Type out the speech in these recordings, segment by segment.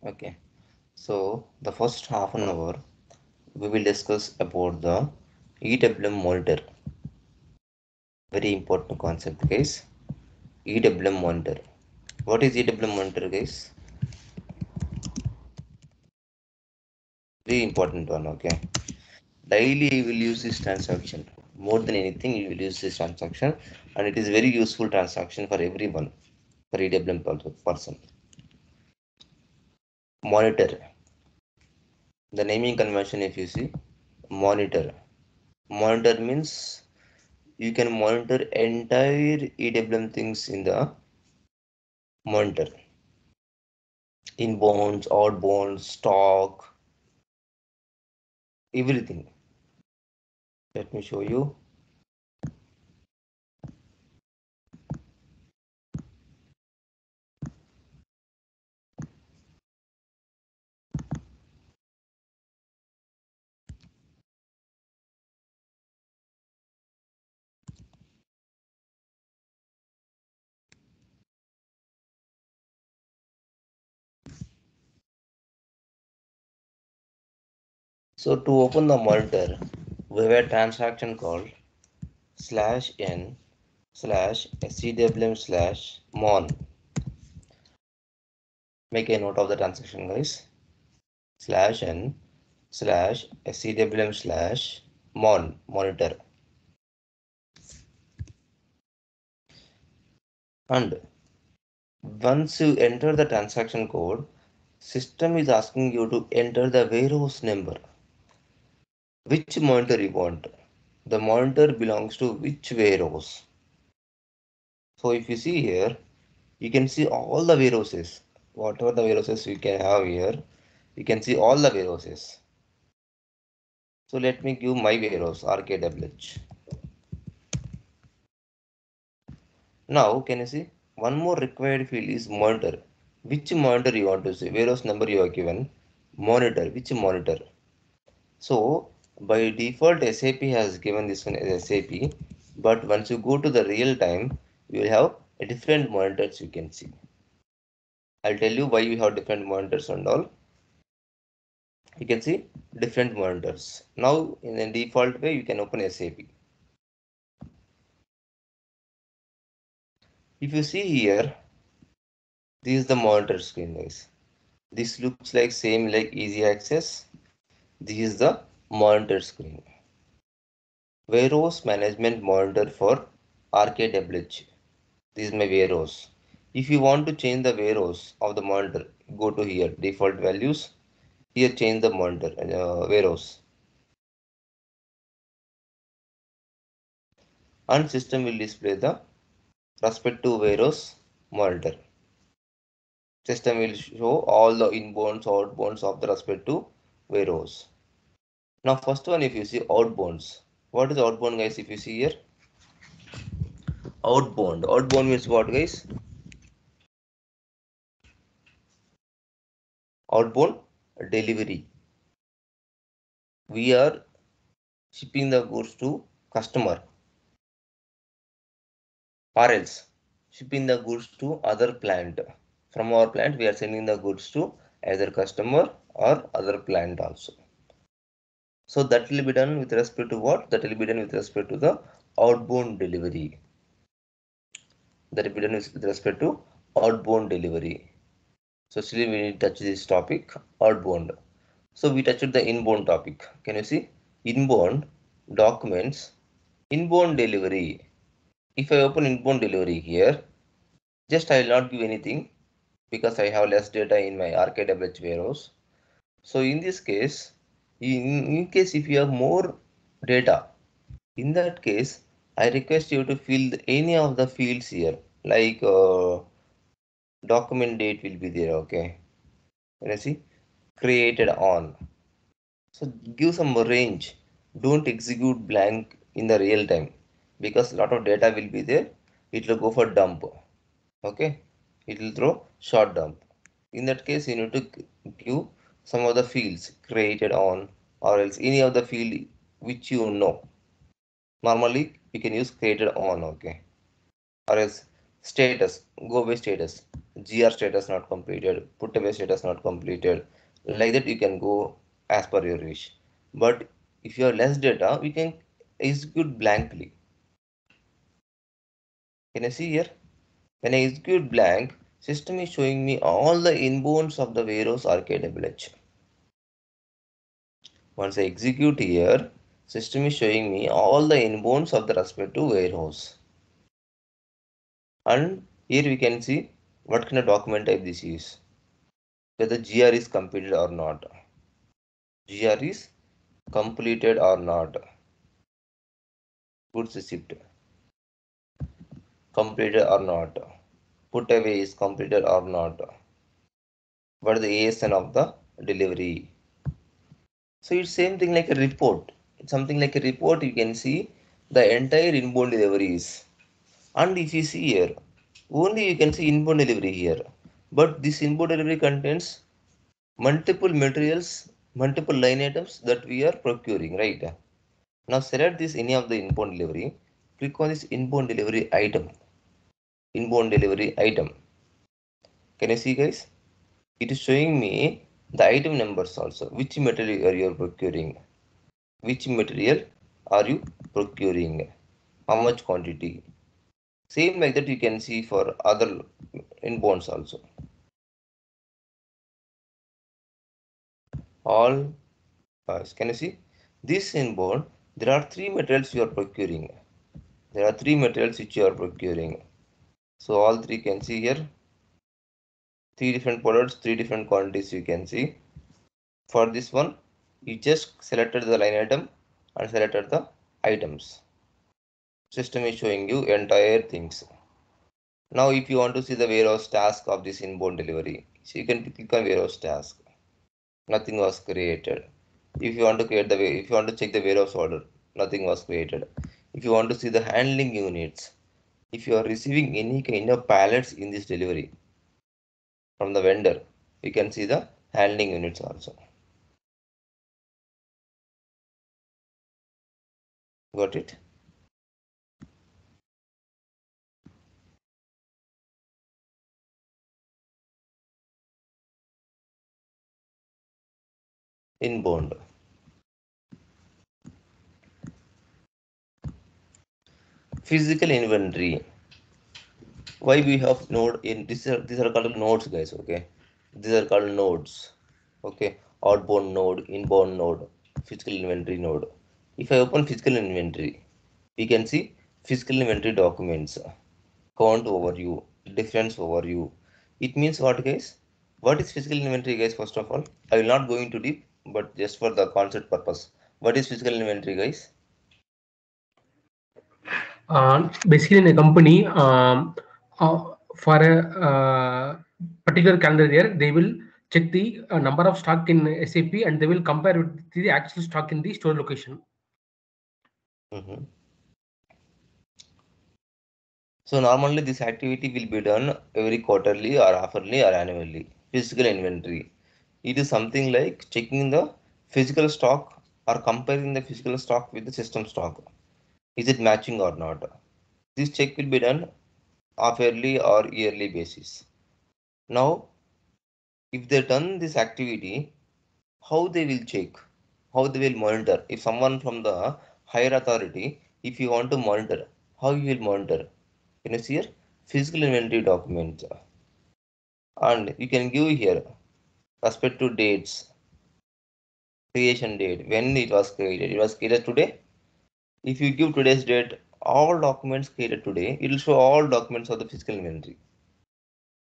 Okay, so the first half an hour we will discuss about the EWM monitor. Very important concept, guys. EWM monitor. What is EWM monitor, guys? Very important one. Okay, daily you will use this transaction. More than anything, you will use this transaction, and it is very useful transaction for everyone. For EWM person. Monitor. The naming convention, if you see, monitor. Monitor means you can monitor entire EWM things in the monitor. Inbounds, outbounds, stock, everything. Let me show you. So to open the monitor, we have a transaction called /n/SCWM/MON. Make a note of the transaction, guys. /n/SCWM/MON monitor. And once you enter the transaction code, system is asking you to enter the warehouse number. Which monitor you want? The monitor belongs to which warehouse? So if you see here, you can see all the warehouses. Whatever the warehouses you can have here, you can see all the warehouses. So let me give my warehouse, RKWH. Now, can you see? One more required field is monitor. Which monitor you want to see? Warehouse number you are given. Monitor. Which monitor? So, by default, SAP has given this one as SAP. But once you go to the real time, you will have a different monitors you can see. I'll tell you why we have different monitors and all. You can see different monitors. Now, in the default way, you can open SAP. If you see here, this is the monitor screen, guys. This looks like same like easy access. This is the monitor screen. Warehouse management monitor for RKWH. This is my warehouse. If you want to change the warehouse of the monitor, go to here, default values. Here change the monitor warehouse. And system will display the respective warehouse monitor. System will show all the inbounds, outbounds of the respective warehouse. Now first one, if you see outbounds. What is outbound, guys? If you see here, outbound. Outbound means what, guys? Outbound delivery. We are shipping the goods to customer, or else shipping the goods to other plant. From our plant, we are sending the goods to either customer or other plant also. So that will be done with respect to what? That will be done with respect to the outbound delivery. That will be done with respect to outbound delivery. So still we need to touch this topic, outbound. So we touched the inbound topic. Can you see? Inbound documents, inbound delivery. If I open inbound delivery here, just I will not give anything because I have less data in my RKWH warehouse. So in this case, in case if you have more data, in that case, I request you to fill any of the fields here, like document date will be there. Okay, can you see? Created on. So give some range. Don't execute blank in the real time because a lot of data will be there. It will go for dump. Okay, it will throw short dump. In that case, you need to give some of the fields created on, or else any of the field which you know. Normally, you can use created on. Okay, or else Status, go by status. GR status not completed, put away status not completed. Like that you can go as per your wish. But if you have less data, we can execute blankly. Can I see here? When I execute blank, system is showing me all the inbounds of the warehouse RKWH. Once I execute here, system is showing me all the inbounds of the respective warehouse. And here we can see what kind of document type this is. Whether GR is completed or not. GR is completed or not. Goods received completed or not. Put away is completed or not. What is the ASN of the delivery? So it's same thing like a report. It's something like a report. You can see the entire inbound deliveries. And if you see here, only you can see inbound delivery here. But this inbound delivery contains multiple materials, multiple line items that we are procuring, right? Now select this any of the inbound delivery. Click on this inbound delivery item. Inbound delivery item. Can you see, guys? It is showing me the item numbers also. Which material are you procuring? Which material are you procuring? How much quantity? Same like that you can see for other inbounds also. All can you see? This inbound, there are three materials you are procuring. There are three materials which you are procuring. So all three can see here. Three different products, three different quantities you can see. For this one, you just selected the line item and selected the items. System is showing you entire things. Now if you want to see the warehouse task of this inbound delivery, so you can click on warehouse task. Nothing was created. If you want to create if you want to check the warehouse order, nothing was created. If you want to see the handling units, if you are receiving any kind of pallets in this delivery from the vendor, you can see the handling units also. Got it? Inbound. Physical inventory. Why we have node in these are called nodes, guys. Okay, these are called nodes. Okay, outbound node, inbound node, physical inventory node. If I open physical inventory, we can see physical inventory documents, count overview, difference overview. It means what, guys? What is physical inventory, guys? First of all, I will not go into deep, but just for the concept purpose, what is physical inventory, guys? Basically, in a company, for a particular calendar year, they will check the number of stock in SAP and they will compare with the actual stock in the store location. Mhm. So normally this activity will be done every quarterly or halfly or annually. Physical inventory. It is something like checking the physical stock or comparing the physical stock with the system stock. Is it matching or not? This check will be done half-yearly or yearly basis. Now, if they done this activity, how they will check? How they will monitor? If someone from the higher authority, if you want to monitor, how you will monitor? Can you see here? Physical inventory documents. And you can give here respect to dates, creation date, when it was created. It was created today. If you give today's date, all documents created today, it will show all documents of the physical inventory.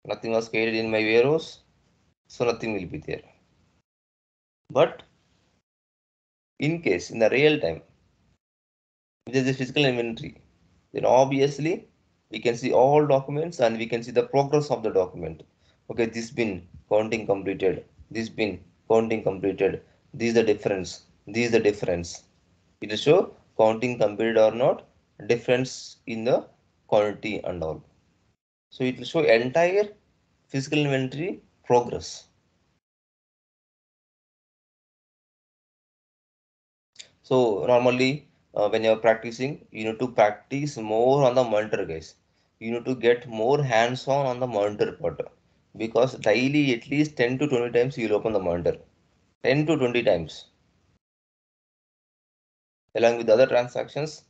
Nothing was created in my warehouse, so nothing will be there. But in case in the real time, if there is a physical inventory, then obviously we can see all documents and we can see the progress of the document. Okay, this bin counting completed, this bin counting completed, this is the difference, this is the difference. It will show counting completed or not, difference in the quantity and all. So it will show entire physical inventory progress. So normally when you are practicing, you need to practice more on the monitor, guys. you need to get more hands-on the monitor part, because daily at least 10 to 20 times you will open the monitor. 10 to 20 times. Along with other transactions,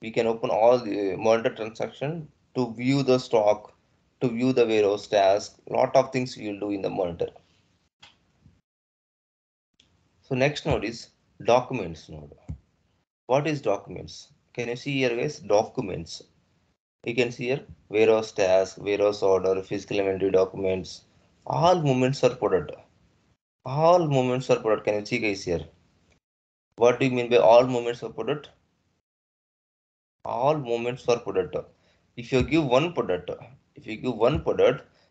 we can open all the monitor transaction to view the stock, to view the warehouse task, lot of things you will do in the monitor. So next node is documents node. What is documents? Can you see here guys? Documents. You can see here warehouse task, warehouse order, physical inventory documents. All movements are put. All movements are put. Can you see guys here? What do you mean by all movements are put? All movements are put. If you give one product,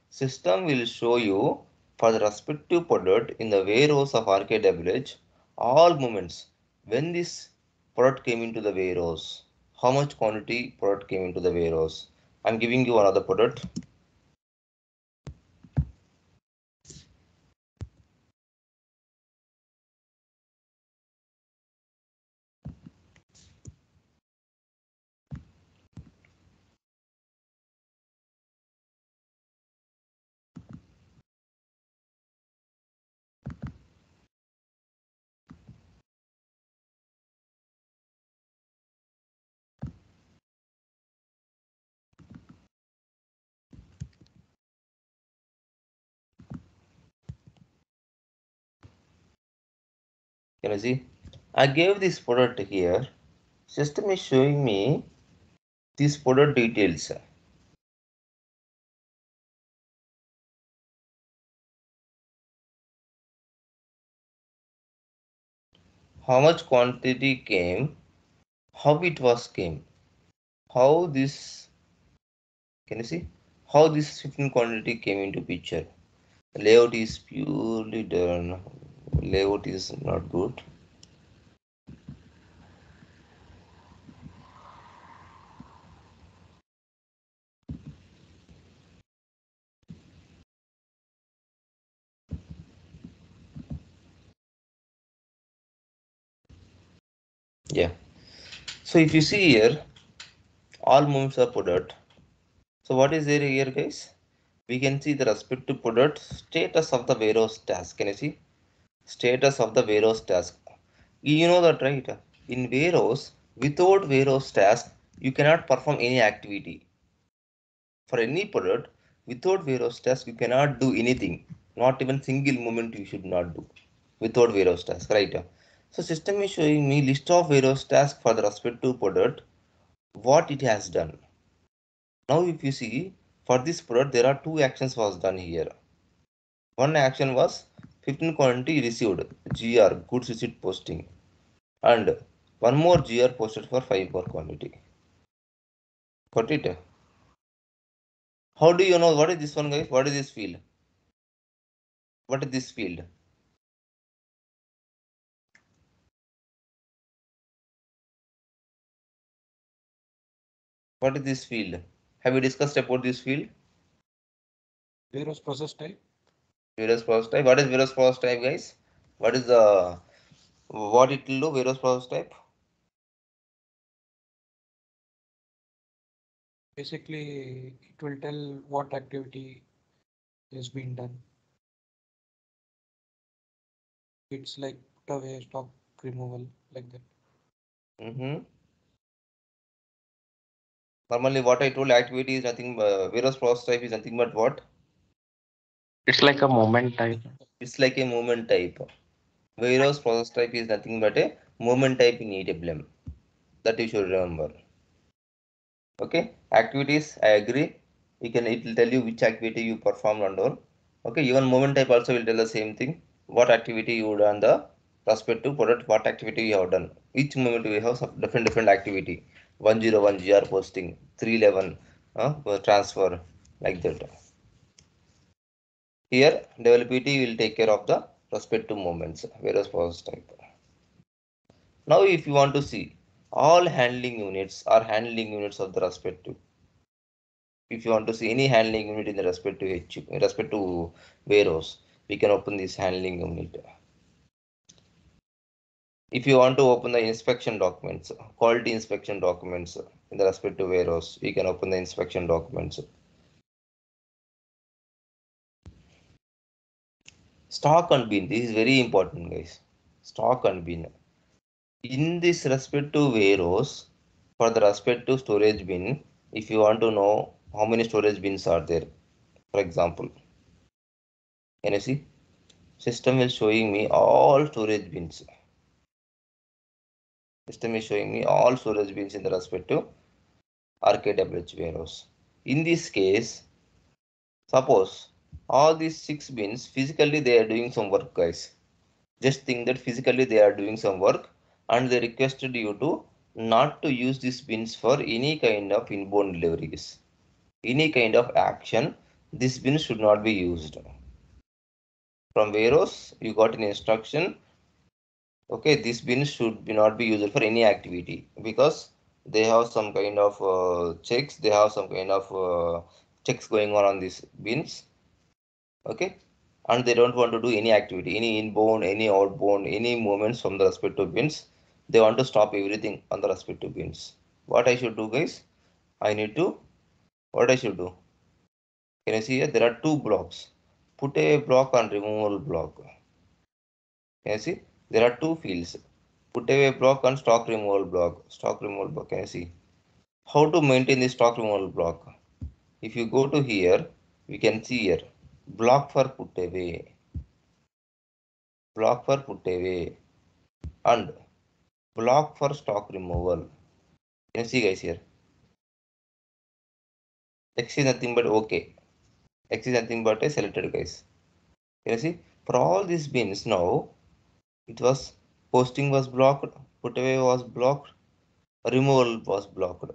system will show you for the respective product in the warehouse of RKWH all movements. When this product came into the warehouse, how much quantity product came into the warehouse. I'm giving you another product. Can you see? I gave this product here. System is showing me these product details. How much quantity came, how it was came, how this, can you see how this 15 quantity came into picture. Layout is purely done, layout is not good. Yeah, so if you see here all movements are product. So what is there here guys? We can see the respective product status of the warehouse task. Can you see status of the warehouse task? You know that right? In warehouse, without warehouse task you cannot perform any activity. For any product, without warehouse task you cannot do anything. Not even single movement you should not do without warehouse task, right? So system is showing me list of warehouse tasks for the respective product, what it has done. Now if you see, for this product there are two actions was done here. One action was 15 quantity received, GR, goods receipt posting, and one more GR posted for 5 more quantity. Got it? How do you know what is this one guys? What is this field? What is this field? What is this field? Have we discussed about this field? Warehouse process type. Warehouse process type. What is warehouse process type, guys? What is the what it will do? Warehouse process type. Basically, it will tell what activity has been done. It's like put away, stock removal, like that. Normally, what I told activity is nothing. Warehouse process type is nothing but what? It's like a moment type. It's like a movement type. Warehouse process type is nothing but a movement type in EWM. That you should remember. Okay. Activities, I agree. It will tell you which activity you performed and all. Okay. Even movement type also will tell the same thing. What activity you done the respective product, what activity you have done. Each movement we have some different activity. 101 GR posting, 311 transfer, like that. Here developability will take care of the respective movements, various process type. Now if you want to see all handling units are handling units of the respective. If you want to see any handling unit in the respective warehouse, we can open this handling unit. If you want to open the inspection documents, quality inspection documents in the respective warehouse, you can open the inspection documents. Stock and bin, this is very important, guys. Stock and bin. In this respective warehouse, for the respective storage bin, if you want to know how many storage bins are there, for example, can you see? System is showing me all storage bins. System is showing me all storage bins in the respective RKWH warehouse. In this case, suppose all these 6 bins physically they are doing some work, guys. Just think that physically they are doing some work and they requested you to not to use these bins for any kind of inbound deliveries. Any kind of action, this bin should not be used. From warehouse, you got an instruction. Okay, this bin should not be used for any activity because they have some kind of checks. They have some kind of checks going on these bins. Okay, and they don't want to do any activity, any inbound, any outbound, any movements from the respective bins. They want to stop everything on the respective bins. What I should do, guys? I need to. What I should do? Can you see here? There are 2 blocks. Put a block and removal block. Can you see? There are 2 fields. Put away block and stock removal block. Stock removal block. Can you see? How to maintain the stock removal block? If you go to here, we can see here. Block for put away. Block for put away. And block for stock removal. Can you see, guys, here? X is nothing but OK. X is nothing but a selected, guys. Can you see? For all these bins now, it was posting was blocked, put away was blocked, removal was blocked.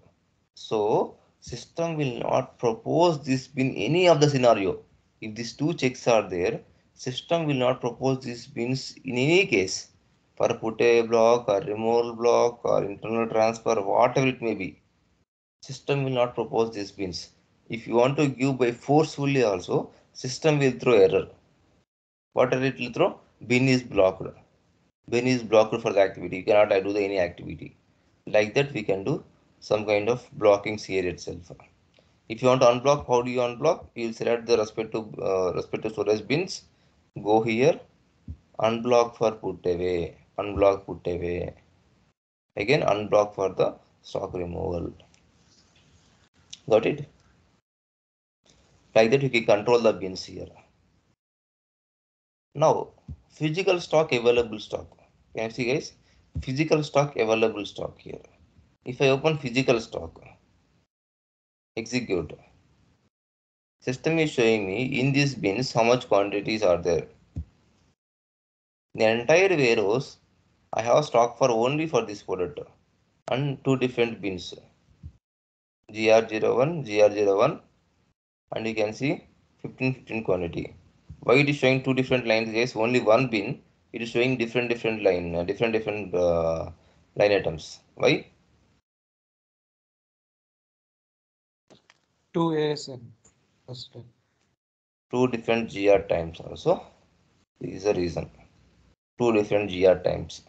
So system will not propose this bin any of the scenario. If these 2 checks are there, system will not propose these bins in any case for put away block or removal block or internal transfer, whatever it may be. System will not propose these bins. If you want to give by forcefully also, system will throw error. What error it will throw? Bin is blocked. Bin is blocked for the activity. You cannot do any activity. Like that, we can do some kind of blockings here itself. If you want to unblock, how do you unblock? You will select the respective storage bins. Go here, unblock for put away, unblock put away. Again, unblock for the stock removal. Got it? Like that, you can control the bins here. Now, physical stock, available stock. Can you see, guys? Physical stock, available stock here. If I open physical stock, execute. System is showing me in these bins how much quantities are there. The entire warehouse, I have stock for only for this product and 2 different bins, GR01, GR01, and you can see 15 quantity. Why it is showing 2 different lines, guys? Only one bin, it is showing different line, different line items. Why? 2 ASN. First. 2 different GR times also. This is the reason. 2 different GR times.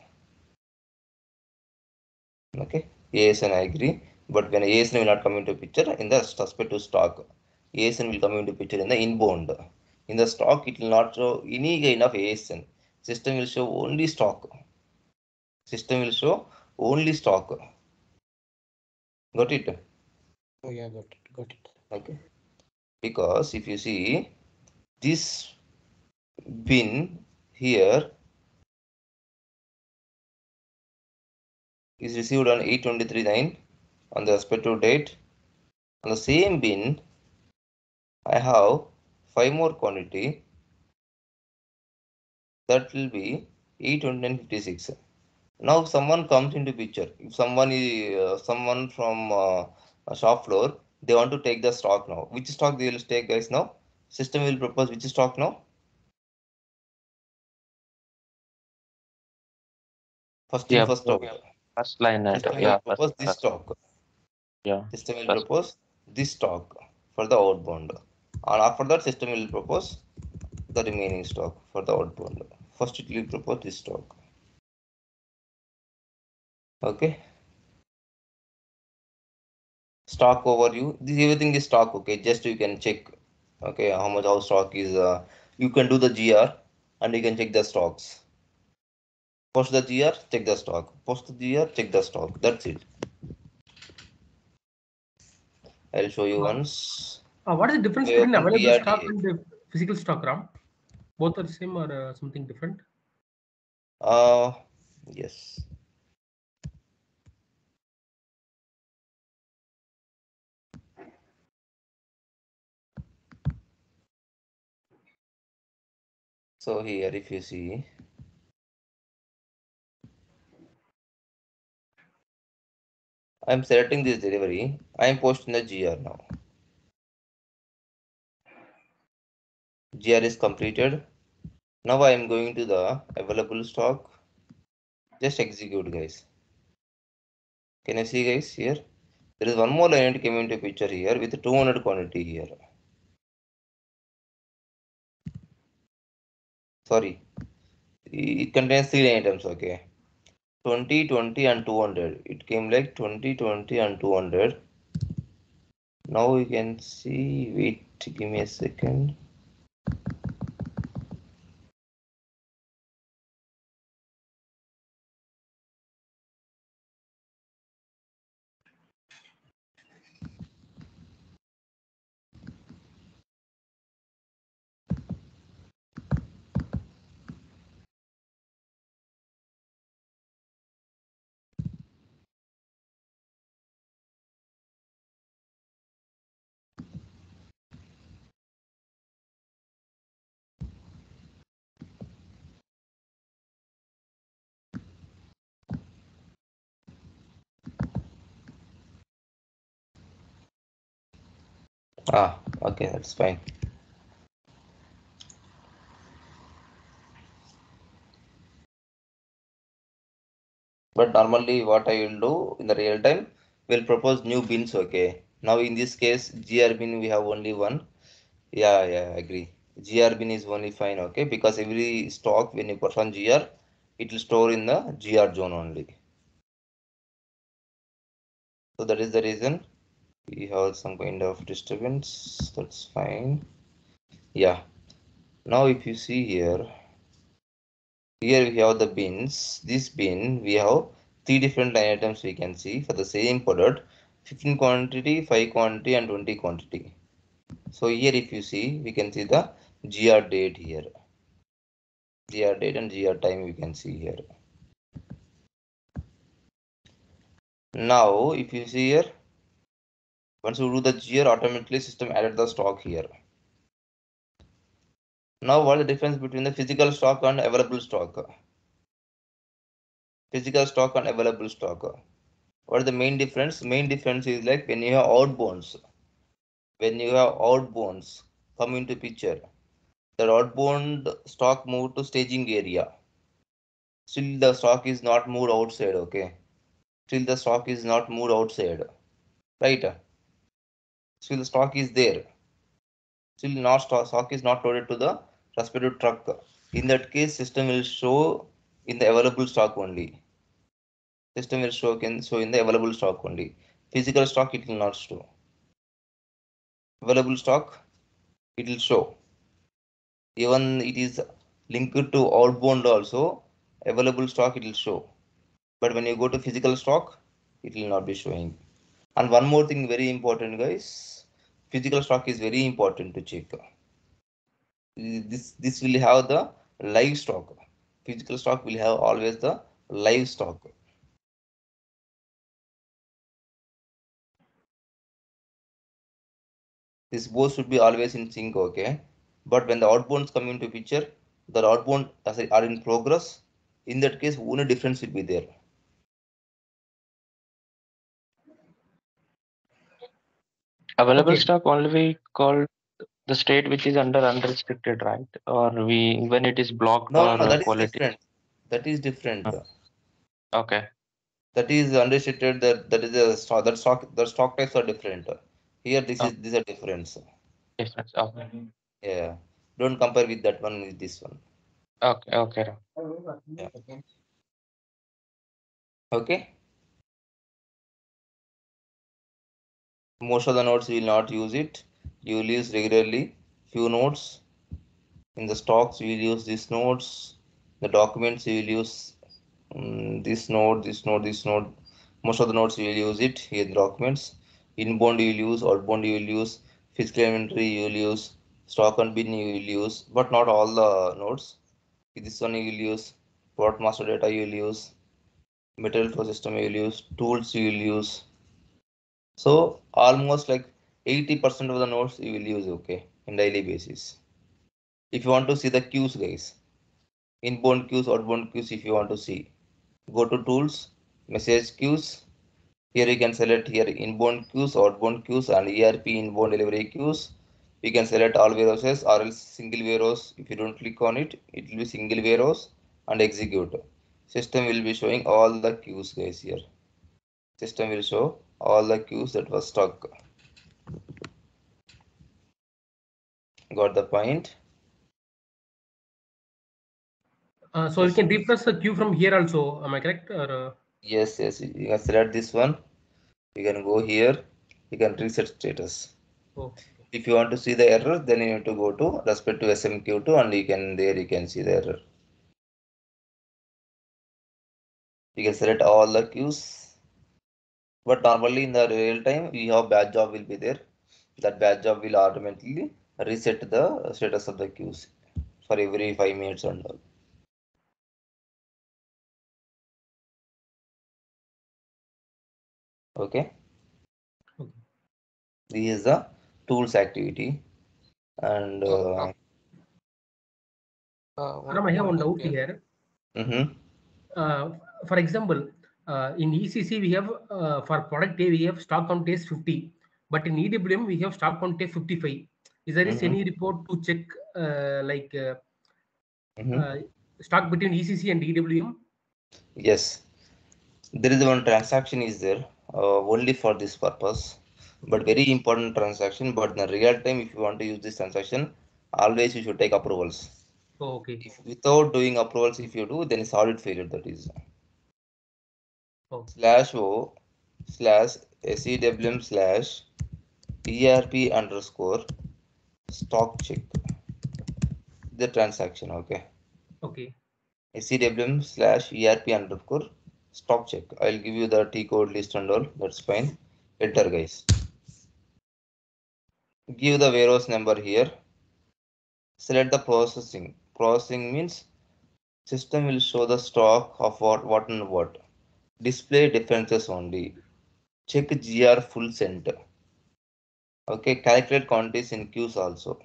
Okay, ASN I agree, but when ASN will not come into picture in the respect to stock, ASN will come into picture in the inbound. In the stock, it will not show any kind of ASN. System will show only stock. System will show only stock. Got it? Oh yeah, got it. Okay. Because if you see this bin here is received on 8/23/9 on the respective date. On the same bin, I have 5 more quantity. That will be 8/29/56. Now if someone comes into picture, if someone is someone from a shop floor, they want to take the stock now. Which stock they will take, guys? Now system will propose which stock now? First in, Yeah, first out. first line item. System will Yeah, propose this first. stock. Yeah, System will first. propose this stock for the outbound. And after that, system will propose the remaining stock for the outbound. First it will propose this stock. Okay. Stock overview. This everything is stock. Okay, just you can check. Okay, how stock is. You can do the GR and you can check the stocks. Post the GR, check the stock. Post the GR, check the stock. That's it. I'll show you once. What is the difference We between open available stock BRDA. and the physical stock, Ram? Both are the same or something different? Yes. So here, if you see, I'm selecting this delivery. I'm posting the GR now. GR is completed. Now I am going to the available stock. Just execute, guys. Can you see, guys, here? There is one more line that came into picture here with 200 quantity here. Sorry, it contains 3 items. Okay, 20, 20, and 200. It came like 20, 20, and 200. Now we can see. Wait, give me a second. Okay, that's fine. But normally what I will do in the real time, we'll propose new bins. Okay, now in this case GR bin we have only one. Yeah, I agree. GR bin is only fine. Okay, because every stock when you put on GR, it will store in the GR zone only. So that is the reason we have some kind of disturbance. That's fine. Yeah, now if you see here we have the bins. This bin we have 3 different line items we can see for the same product: 15 quantity, 5 quantity, and 20 quantity. So here if you see, we can see the GR date here. GR date and GR time we can see here. Now if you see here, once you do the GR, automatically system added the stock here. Now what is the difference between the physical stock and available stock? Physical stock and available stock. What is the main difference? Main difference is like when you have outbounds. When you have outbounds come into picture, the outbound stock moved to staging area. Still the stock is not moved outside. Okay. Still the stock is not moved outside. Right. Still the stock is there. Still not stock is not loaded to the respective truck. In that case, system will show in the available stock only. System will show in the available stock only. Physical stock it will not show. Available stock it will show. Even it is linked to outbound also. Available stock it will show. But when you go to physical stock, it will not be showing. And one more thing very important, guys. Physical stock is very important to check. This will have the live stock. Physical stock will have always the live stock. This both should be always in sync. Okay, but when the outbounds come into picture, the outbound are in progress. In that case, only difference will be there. Available Okay. stock only we call the state which is under unrestricted, right? Or we when it is blocked No, or that is quality. different. That is different. Okay. That is unrestricted. That is a stock. The stock types are different. Here, Oh, this is a difference. difference. Okay. Yeah, don't compare with that one with this one. Okay. Okay. Yeah. Okay. Most of the nodes you will not use it. You will use regularly few nodes. In the stocks you will use these nodes. The documents you will use this node, this node, this node. Most of the nodes you will use it here. The documents. Inbound you will use, outbound you will use, physical inventory you will use, stock and bin you will use, but not all the nodes. This one you will use, product master data you will use, material flow system you will use, tools you will use. So almost like 80% of the nodes you will use, okay, in daily basis. If you want to see the queues, guys, inbound queues, outbound queues, if you want to see, go to tools, message queues. Here you can select here inbound queues, outbound queues, and ERP inbound delivery queues. You can select all warehouses or else single warehouse. If you don't click on it, it will be single warehouse and execute. System will be showing all the queues, guys, here. System will show all the queues that was stuck. Got the point? So we can replace the queue from here also. Am I correct? Or, Yes, you can select this one. You can go here. You can reset status. okay. If you want to see the error, then you need to go to respect to SMQ2 and you can see the error. You can select all the queues. But normally in the real time, we have batch job will be there. That batch job will automatically reset the status of the queues for every 5 minutes and all. Okay. This is the tools activity. And Ram, I have one doubt here. For example, in ECC we have for product A we have stock count is 50, but in EWM we have stock count is 55. Is there any report to check stock between ECC and EWM? Yes, there is one transaction is there only for this purpose, but very important transaction. But in the real time, if you want to use this transaction, always you should take approvals. Okay. If without doing approvals, if you do, then it's audit failure. That is /o / SCWM / ERP underscore stock check the transaction. Okay. SCWM / ERP underscore stock check. I'll give you the T code list and all. That's fine. Enter, guys. Give the warehouse number here. Select the processing. Processing means system will show the stock of what and what. Display differences only. Check GR full center. Okay, calculate quantities in queues also.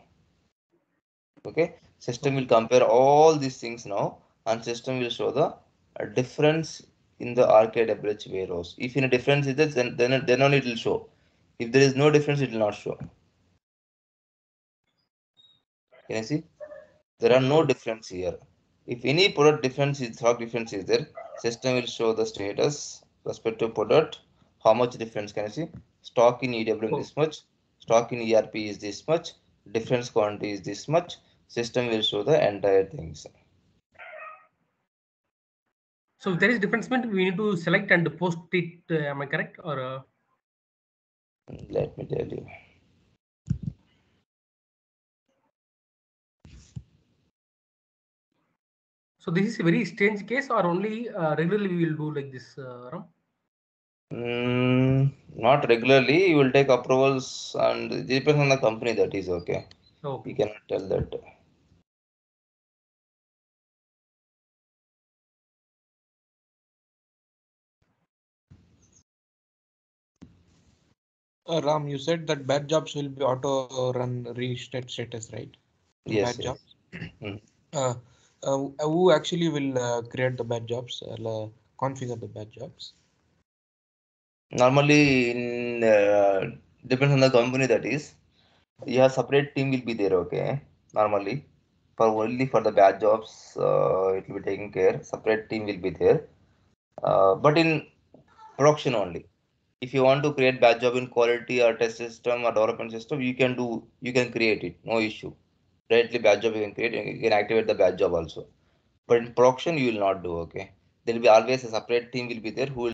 Okay, system will compare all these things now, and system will show the difference in the RKWH warehouse. If in a difference is there, then only it will show. If there is no difference, it will not show. Can you see? There are no difference here. If any product difference is stock difference is there, system will show the status respective product. How much difference can you see? Stock in EWM this much, stock in ERP is this much, difference quantity is this much. System will show the entire things. So if there is difference, we need to select and post it. Am I correct? Or let me tell you. So this is a very strange case, or only regularly we will do like this, Ram? Not regularly. You will take approvals, and it depends on the company. That is okay. You cannot tell that. Ram, you said that batch jobs will be auto run restate status, right? Yes. Batch jobs. Who actually will create the batch jobs, configure the batch jobs? Normally, in depends on the company. That is, you have separate team will be there. Okay, normally for only for the batch jobs, it will be taken care. Separate team will be there, but in production only. If you want to create batch job in quality or test system or development system, you can do. You can create it. No issue. Directly batch job you can create. You can activate the batch job also. But in production, you will not do. Okay, there will be always a separate team will be there who will